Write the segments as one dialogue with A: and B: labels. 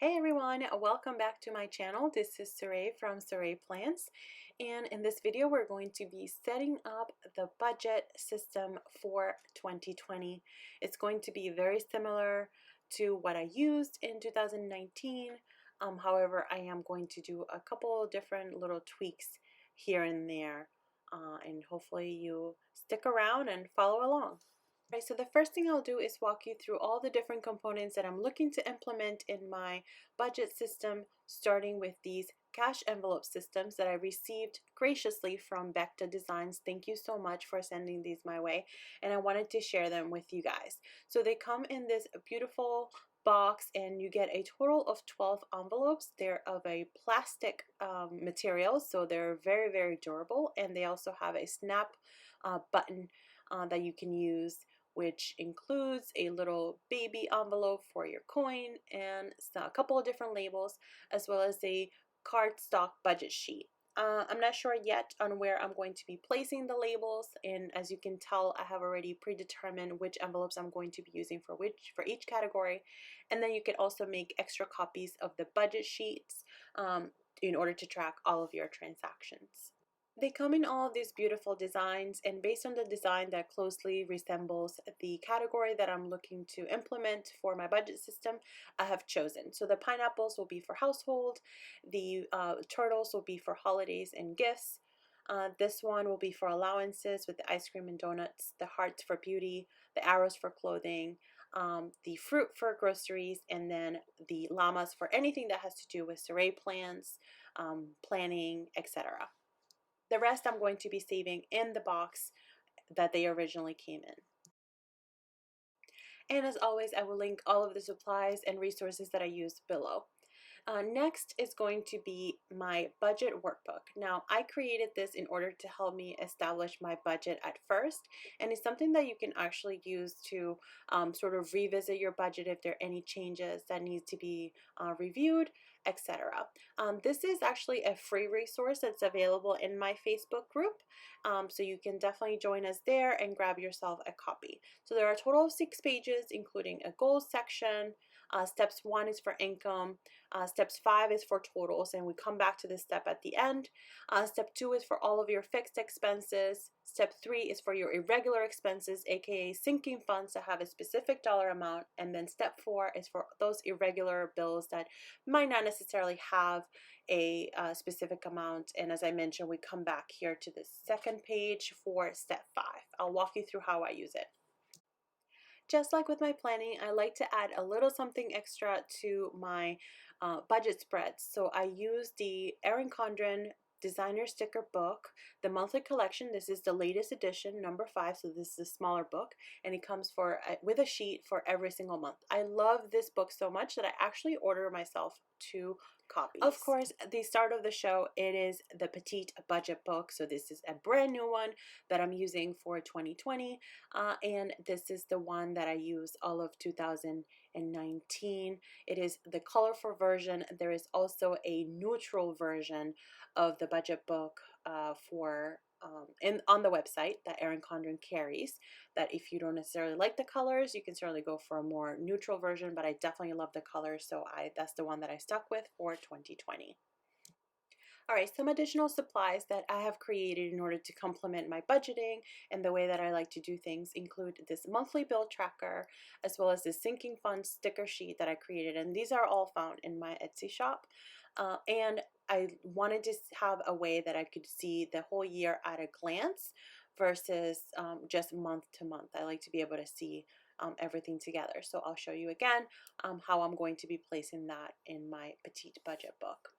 A: Hey everyone, welcome back to my channel. This is Saray from Saray Plants, and in this video we're going to be setting up the budget system for 2020. It's going to be very similar to what I used in 2019. However, I am going to do a couple different little tweaks here and there, and hopefully you stick around and follow along. Right, so the first thing I'll do is walk you through all the different components that I'm looking to implement in my budget system, starting with these cash envelope systems that I received graciously from Becta Designs. Thank you so much for sending these my way, and I wanted to share them with you guys. So they come in this beautiful box, and you get a total of 12 envelopes. They're of a plastic material, so they're very, very durable, and they also have a snap button that you can use, which includes a little baby envelope for your coin and a couple of different labels, as well as a cardstock budget sheet. I'm not sure yet on where I'm going to be placing the labels, and as you can tell, I have already predetermined which envelopes I'm going to be using for each category. And then you can also make extra copies of the budget sheets in order to track all of your transactions. They come in all of these beautiful designs, and based on the design that closely resembles the category that I'm looking to implement for my budget system, I have chosen. So the pineapples will be for household, the turtles will be for holidays and gifts. This one will be for allowances with the ice cream and donuts, the hearts for beauty, the arrows for clothing, the fruit for groceries, and then the llamas for anything that has to do with Saray plans, planning, etc. The rest I'm going to be saving in the box that they originally came in. And as always, I will link all of the supplies and resources that I used below. Next is going to be my budget workbook. Now, I created this in order to help me establish my budget at first, and it's something that you can actually use to sort of revisit your budget if there are any changes that need to be reviewed, etc. This is actually a free resource that's available in my Facebook group, so you can definitely join us there and grab yourself a copy. So there are a total of 6 pages, including a goals section. Steps 1 is for income. Steps 5 is for totals, and we come back to this step at the end. Step 2 is for all of your fixed expenses. Step 3 is for your irregular expenses, aka sinking funds that have a specific dollar amount. And then step 4 is for those irregular bills that might not necessarily have a specific amount. And as I mentioned, we come back here to the second page for step 5. I'll walk you through how I use it. Just like with my planning, I like to add a little something extra to my budget spreads. So I use the Erin Condren designer sticker book, the monthly collection. This is the latest edition, number 5, so this is a smaller book, and it comes with a sheet for every single month. I love this book so much that I actually order myself 2 copies. Of course, the start of the show, it is the Petite budget book. So this is a brand new one that I'm using for 2020, and this is the one that I used all of 2019. It is the colorful version. There is also a neutral version of the budget book on the website that Erin Condren carries, that if you don't necessarily like the colors, you can certainly go for a more neutral version, but I definitely love the colors, so that's the one that I stuck with for 2020. All right, some additional supplies that I have created in order to complement my budgeting and the way that I like to do things include this monthly bill tracker, as well as this sinking fund sticker sheet that I created, and these are all found in my Etsy shop. And I wanted to have a way that I could see the whole year at a glance versus just month to month. I like to be able to see everything together. So I'll show you again how I'm going to be placing that in my Petite budget book.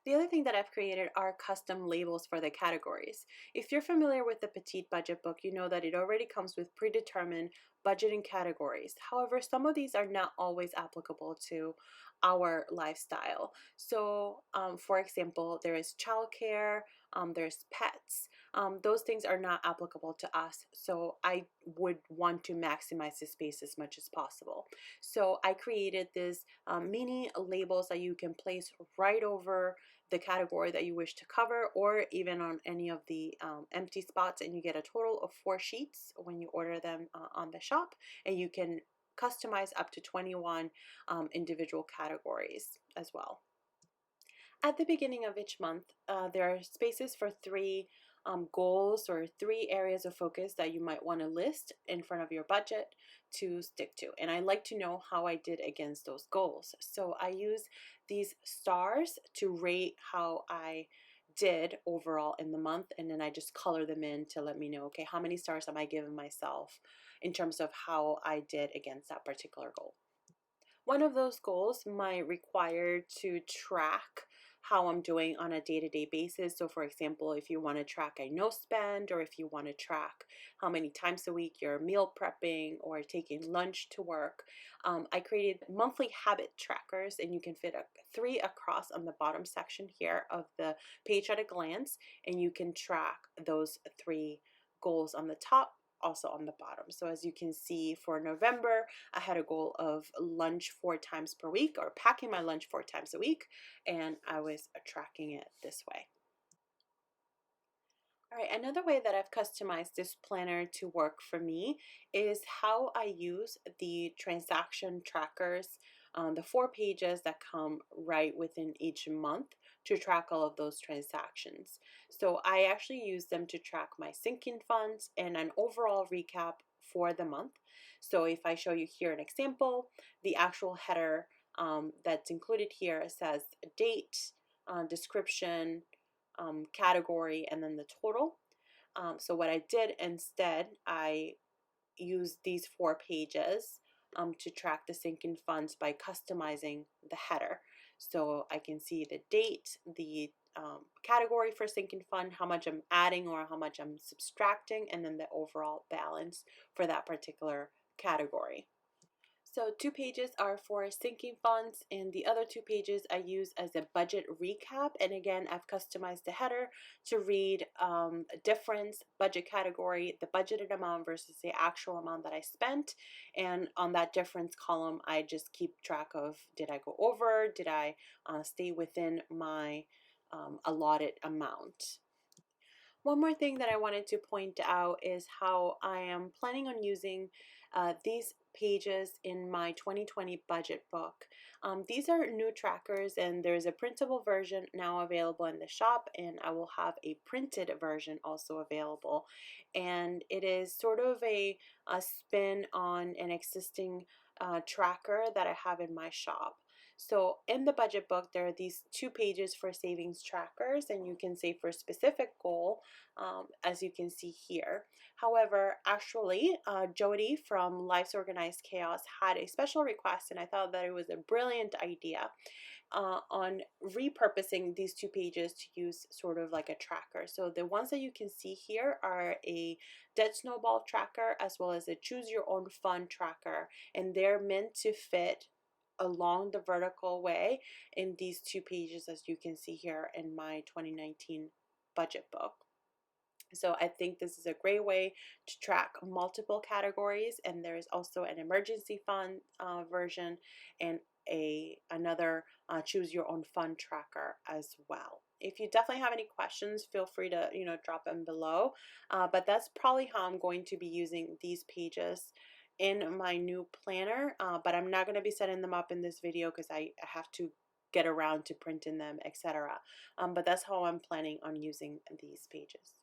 A: The other thing that I've created are custom labels for the categories. If you're familiar with the Petite budget book, you know that it already comes with predetermined budgeting categories. However, some of these are not always applicable to our lifestyle. So, for example, there is childcare, there's pets. Those things are not applicable to us. So I would want to maximize the space as much as possible. So I created this mini labels that you can place right over the category that you wish to cover, or even on any of the empty spots, and you get a total of 4 sheets when you order them on the shop, and you can customize up to 21 individual categories as well. At the beginning of each month, there are spaces for three goals or three areas of focus that you might want to list in front of your budget to stick to. And I like to know how I did against those goals. So I use these stars to rate how I did overall in the month, and then I just color them in to let me know, okay, how many stars am I giving myself in terms of how I did against that particular goal. One of those goals might require to track how I'm doing on a day-to-day basis. So for example, if you want to track a no spend, or if you want to track how many times a week you're meal prepping or taking lunch to work, I created monthly habit trackers, and you can fit 3 across on the bottom section here of the page at a glance, and you can track those 3 goals on the top, also on the bottom. So as you can see, for November, I had a goal of lunch 4 times per week, or packing my lunch 4 times a week, and I was tracking it this way. All right, another way that I've customized this planner to work for me is how I use the transaction trackers, the 4 pages that come right within each month to track all of those transactions. So I actually use them to track my sinking funds and an overall recap for the month. So if I show you here an example, the actual header that's included here says date, description, category, and then the total. So what I did instead, I used these 4 pages to track the sinking funds by customizing the header. So I can see the date, the category for sinking fund, how much I'm adding or how much I'm subtracting, and then the overall balance for that particular category. So 2 pages are for sinking funds, and the other 2 pages I use as a budget recap. And again, I've customized the header to read difference, budget category, the budgeted amount versus the actual amount that I spent. And on that difference column, I just keep track of, did I go over? Did I stay within my allotted amount? One more thing that I wanted to point out is how I am planning on using these pages in my 2020 budget book. These are new trackers, and there's a printable version now available in the shop, and I will have a printed version also available. And it is sort of a spin on an existing tracker that I have in my shop. So in the budget book, there are these 2 pages for savings trackers, and you can save for a specific goal, as you can see here. However, actually, Jody from Life's Organized Chaos had a special request, and I thought that it was a brilliant idea on repurposing these 2 pages to use sort of like a tracker. So the ones that you can see here are a debt snowball tracker as well as a choose your own fund tracker, and they're meant to fit along the vertical way in these 2 pages, as you can see here in my 2019 budget book. So I think this is a great way to track multiple categories, and there is also an emergency fund version and another choose your own fund tracker as well. If you definitely have any questions, feel free to drop them below. But that's probably how I'm going to be using these pages in my new planner, but I'm not going to be setting them up in this video because I have to get around to printing them, etc. But that's how I'm planning on using these pages.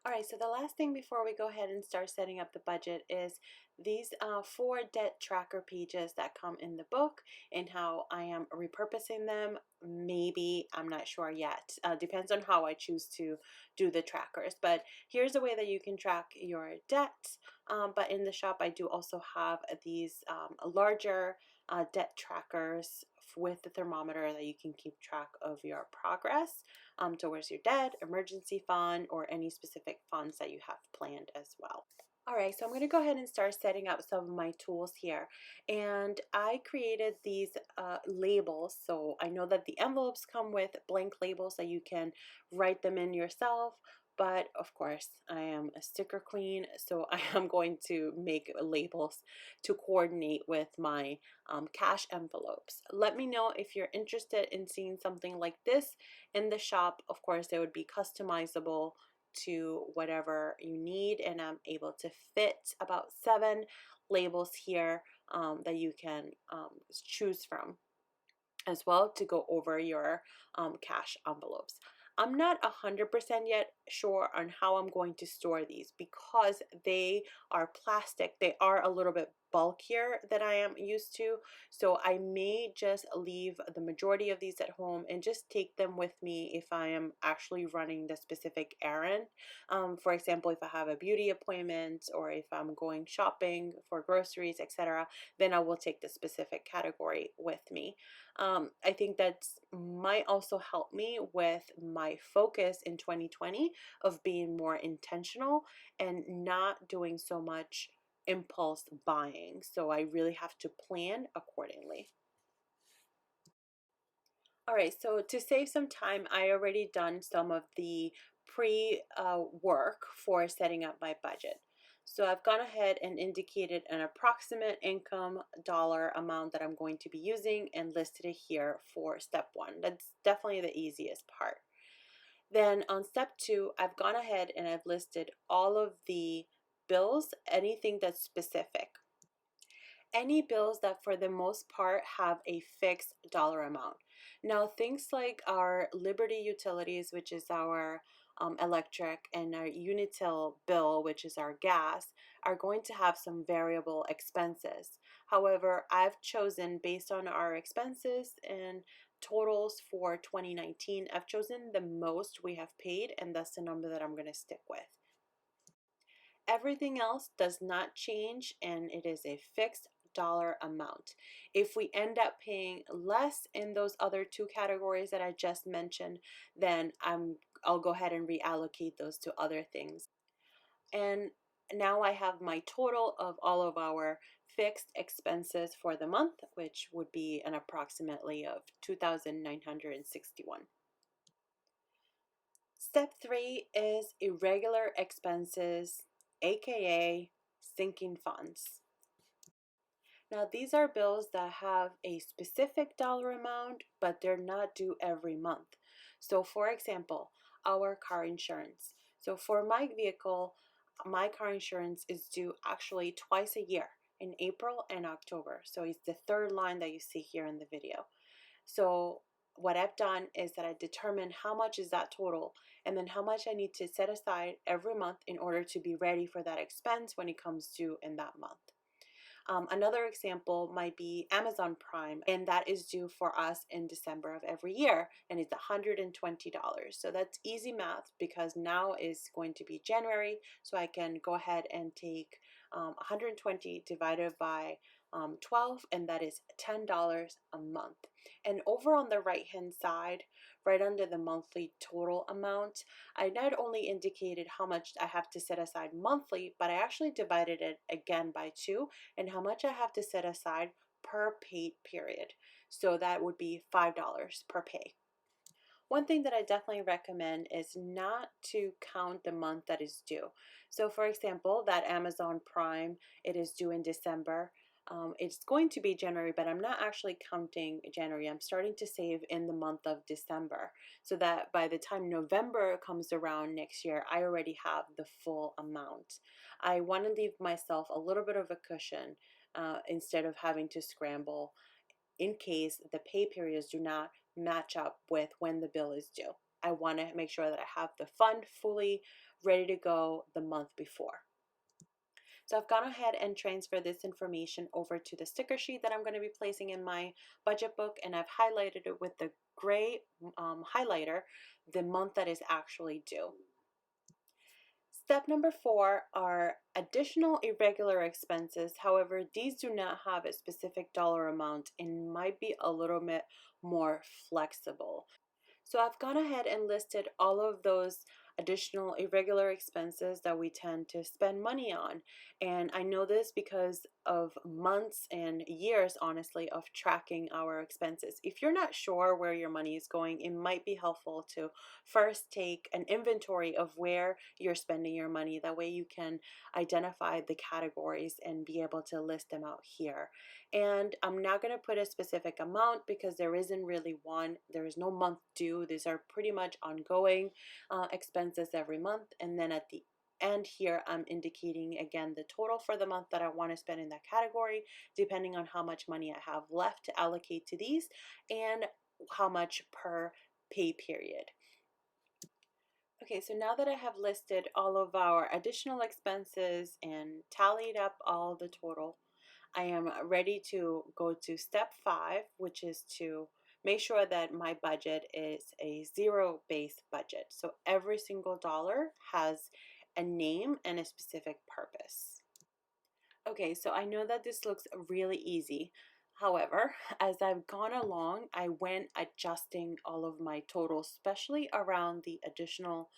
A: All right, so the last thing before we go ahead and start setting up the budget is these 4 debt tracker pages that come in the book, and how I am repurposing them. Maybe, I'm not sure yet. Depends on how I choose to do the trackers. But here's a way that you can track your debt. But in the shop, I do also have these larger debt trackers with the thermometer that you can keep track of your progress towards your debt, emergency fund, or any specific funds that you have planned as well. All right, so I'm going to go ahead and start setting up some of my tools here. And I created these labels. So I know that the envelopes come with blank labels that you can write them in yourself. But of course, I am a sticker queen, so I am going to make labels to coordinate with my cash envelopes. Let me know if you're interested in seeing something like this in the shop. Of course, they would be customizable to whatever you need, and I'm able to fit about 7 labels here that you can choose from as well to go over your cash envelopes. I'm not 100% yet sure on how I'm going to store these because they are plastic. They are a little bit bulkier than I am used to. So I may just leave the majority of these at home and just take them with me if I am actually running the specific errand. For example, if I have a beauty appointment or if I'm going shopping for groceries, etc., then I will take the specific category with me. I think that might also help me with my focus in 2020 of being more intentional and not doing so much impulse buying. So I really have to plan accordingly. All right, so to save some time, I already done some of the pre work for setting up my budget. So I've gone ahead and indicated an approximate income dollar amount that I'm going to be using and listed it here for step one. That's definitely the easiest part. Then on step two, I've gone ahead and I've listed all of the bills, anything that's specific. Any bills that for the most part have a fixed dollar amount. Now, things like our Liberty Utilities, which is our electric, and our Unitil bill, which is our gas, are going to have some variable expenses. However, I've chosen, based on our expenses and totals for 2019, I've chosen the most we have paid, and that's the number that I'm going to stick with. Everything else does not change and it is a fixed dollar amount. If we end up paying less in those other two categories that I just mentioned, then I'll go ahead and reallocate those to other things. And now I have my total of all of our fixed expenses for the month, which would be an approximately of 2,961. Step three is irregular expenses, aka sinking funds. Now, these are bills that have a specific dollar amount, but they're not due every month. So, for example, our car insurance. So, for my vehicle, my car insurance is due actually twice a year, in April and October. So, it's the third line that you see here in the video. So what I've done is that I determine how much is that total and then how much I need to set aside every month in order to be ready for that expense when it comes due in that month. Another example might be Amazon Prime, and that is due for us in December of every year, and it's $120. So that's easy math because now is going to be January, so I can go ahead and take 120 divided by 12, and that is $10 a month. And over on the right hand side, right under the monthly total amount, I not only indicated how much I have to set aside monthly, but I actually divided it again by 2 and how much I have to set aside per paid period. So that would be $5 per pay. One thing that I definitely recommend is not to count the month that is due. So for example, that Amazon Prime, it is due in December. It's going to be January, but I'm not actually counting January. I'm starting to save in the month of December so that by the time November comes around next year, I already have the full amount. I want to leave myself a little bit of a cushion instead of having to scramble in case the pay periods do not match up with when the bill is due. I want to make sure that I have the fund fully ready to go the month before. So I've gone ahead and transferred this information over to the sticker sheet that I'm going to be placing in my budget book, and I've highlighted it with the gray highlighter the month that is actually due. Step number 4 are additional irregular expenses. However, these do not have a specific dollar amount and might be a little bit more flexible. So I've gone ahead and listed all of those additional irregular expenses that we tend to spend money on. And I know this because of months and years, honestly, of tracking our expenses. If you're not sure where your money is going, it might be helpful to first take an inventory of where you're spending your money. That way you can identify the categories and be able to list them out here. And I'm not going to put a specific amount because there isn't really one. There is no month due. These are pretty much ongoing expenses every month. And then at the and here I'm indicating again the total for the month that I want to spend in that category, depending on how much money I have left to allocate to these and how much per pay period. Okay, so now that I have listed all of our additional expenses and tallied up all the total, I am ready to go to step 5, which is to make sure that my budget is a zero-based budget. So every single dollar has a name and a specific purpose. Okay, so I know that this looks really easy. However, as I've gone along, I went adjusting all of my totals, especially around the additional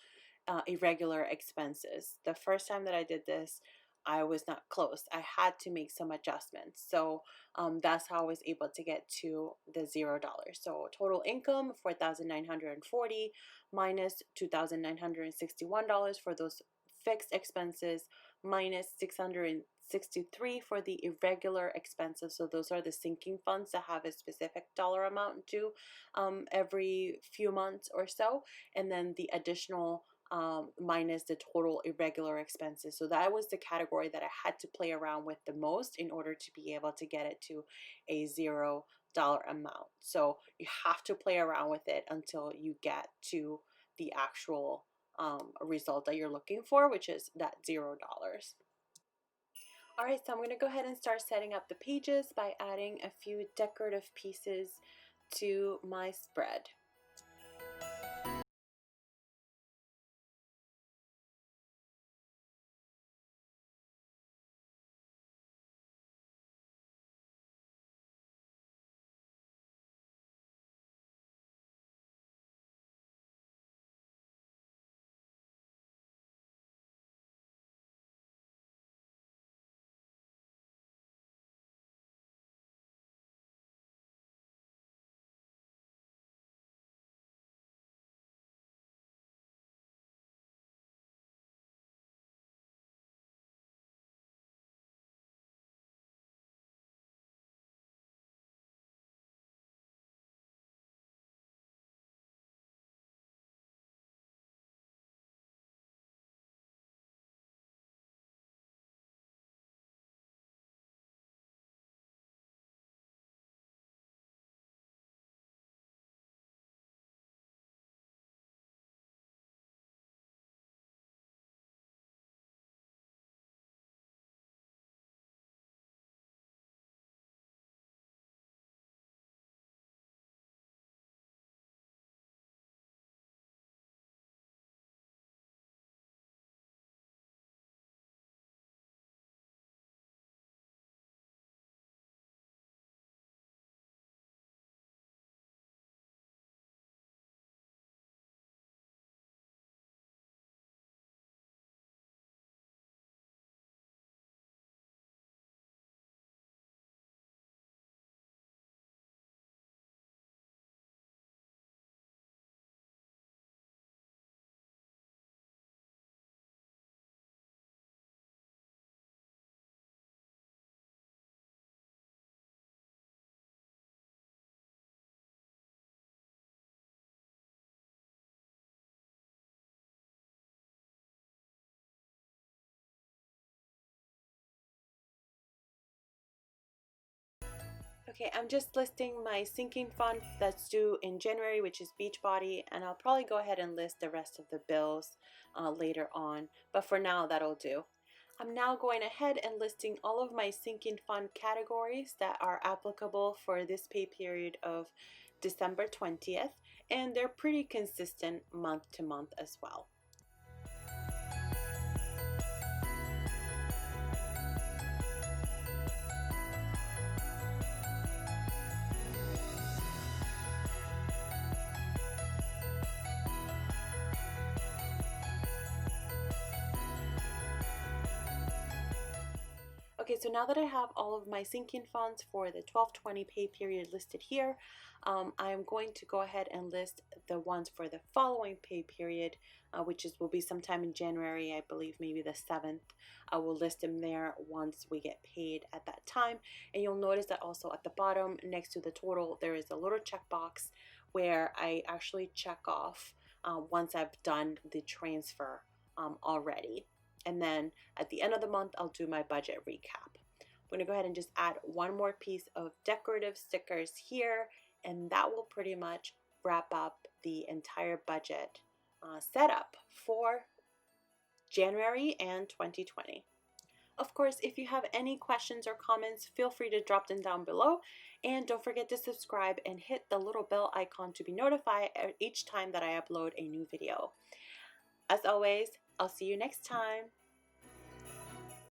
A: irregular expenses. The first time that I did this, I was not close. I had to make some adjustments. So that's how I was able to get to the $0. So total income 4,940 minus $2,961 for those fixed expenses minus 663 for the irregular expenses. So those are the sinking funds that have a specific dollar amount due every few months or so, and then the additional minus the total irregular expenses. So that was the category that I had to play around with the most in order to be able to get it to a $0 amount. So you have to play around with it until you get to the actual result that you're looking for, which is that $0. All right, so I'm going to go ahead and start setting up the pages by adding a few decorative pieces to my spread. Okay, I'm just listing my sinking fund that's due in January, which is Beachbody, and I'll probably go ahead and list the rest of the bills later on, but for now that'll do. I'm now going ahead and listing all of my sinking fund categories that are applicable for this pay period of December 20th, and they're pretty consistent month to month as well. Okay, so now that I have all of my sinking funds for the 12/20 pay period listed here, I'm going to go ahead and list the ones for the following pay period, which will be sometime in January, I believe maybe the 7th. I will list them there once we get paid at that time. And you'll notice that also at the bottom next to the total, there is a little checkbox where I actually check off once I've done the transfer already. And then at the end of the month, I'll do my budget recap. I'm going to go ahead and just add one more piece of decorative stickers here, and that will pretty much wrap up the entire budget setup for January and 2020. Of course, if you have any questions or comments, feel free to drop them down below. And don't forget to subscribe and hit the little bell icon to be notified each time that I upload a new video. As always, I'll see you next time.